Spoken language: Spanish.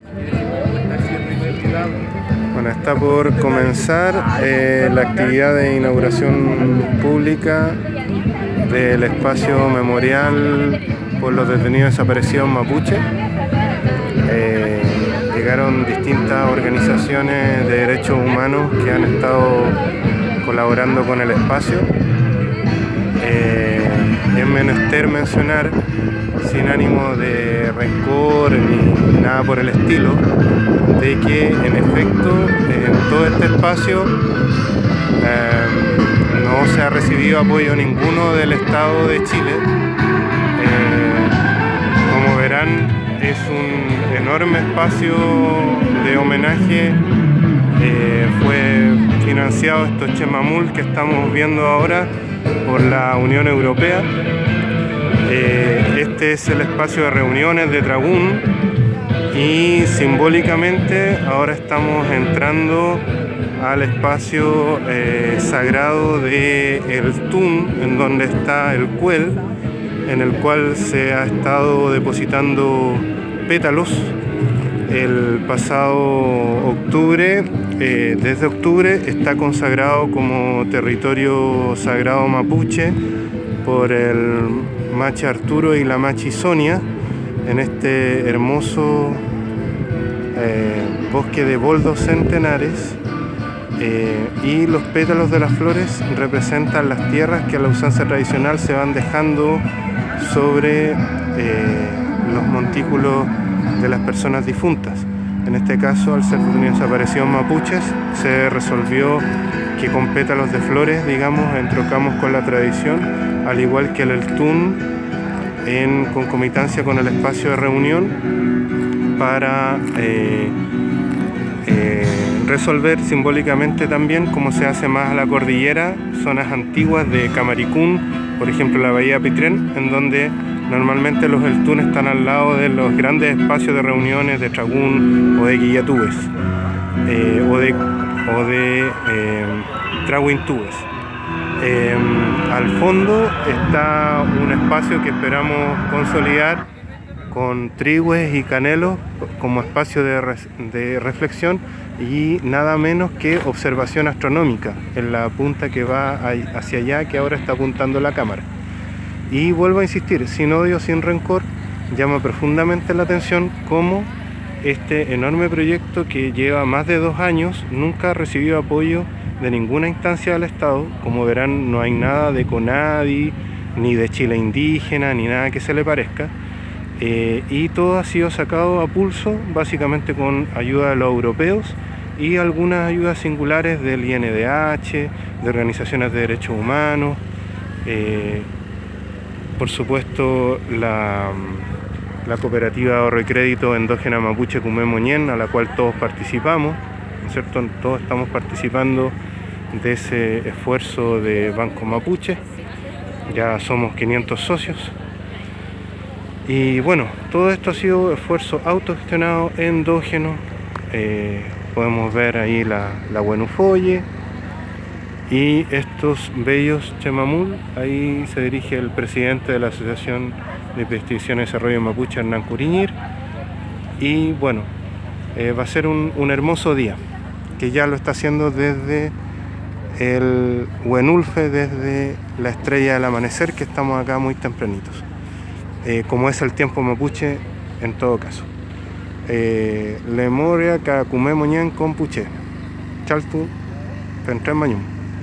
Bueno, está por comenzar la actividad de inauguración pública del espacio memorial por los detenidos desaparecidos mapuche. Llegaron distintas organizaciones de derechos humanos que han estado colaborando con el espacio. Es menester mencionar, sin ánimo de rencor ni nada por el estilo, de que en efecto en todo este espacio no se ha recibido apoyo ninguno del Estado de Chile. Como verán, es un enorme espacio de homenaje. Fue financiado estos Chemamul que estamos viendo ahora por la Unión Europea. Este es el espacio de reuniones de Tragún y simbólicamente ahora estamos entrando al espacio sagrado de El Tun, en donde está el Cuel, en el cual se ha estado depositando pétalos. El pasado octubre, desde octubre, está consagrado como territorio sagrado mapuche por el Machi Arturo y la Machi Sonia en este hermoso bosque de boldos centenares, y los pétalos de las flores representan las tierras que a la usanza tradicional se van dejando sobre los montículos de las personas difuntas. En este caso, al ser detenidos desaparecidos mapuches, se resolvió que con pétalos de flores, digamos, entrocamos con la tradición, al igual que el Tun, en concomitancia con el espacio de reunión, para resolver simbólicamente también, como se hace más a la cordillera, zonas antiguas de Camaricún, por ejemplo la bahía Pitrén, en donde normalmente los Eltún están al lado de los grandes espacios de reuniones de Tragún o de Guillatúes o de Trahuintúes. Al fondo está un espacio que esperamos consolidar con Trigües y Canelos como espacio de reflexión y nada menos que observación astronómica en la punta que va hacia allá, que ahora está apuntando la cámara. Y vuelvo a insistir, sin odio, sin rencor, llama profundamente la atención cómo este enorme proyecto, que lleva más de 2 años, nunca ha recibido apoyo de ninguna instancia del Estado. Como verán, no hay nada de CONADI, ni de Chile Indígena, ni nada que se le parezca. Y todo ha sido sacado a pulso, básicamente con ayuda de los europeos y algunas ayudas singulares del INDH, de organizaciones de derechos humanos. Por supuesto, la cooperativa de ahorro y crédito endógena mapuche Cumé Moñén, a la cual todos participamos, ¿no es cierto? Todos estamos participando de ese esfuerzo de Banco Mapuche. Ya somos 500 socios. Y bueno, todo esto ha sido esfuerzo autogestionado, endógeno. Podemos ver ahí la Buenufolle y estos bellos Chemamul. Ahí se dirige el presidente de la Asociación de Investigación y Desarrollo Mapuche, Hernán Curiñir. Y bueno, va a ser un hermoso día, que ya lo está haciendo desde el Huenulfe, desde la estrella del amanecer, que estamos acá muy tempranitos. Como es el tiempo mapuche en todo caso. Lemoria Cacumé Moñán Compuche Chaltu Pentrén Mañum.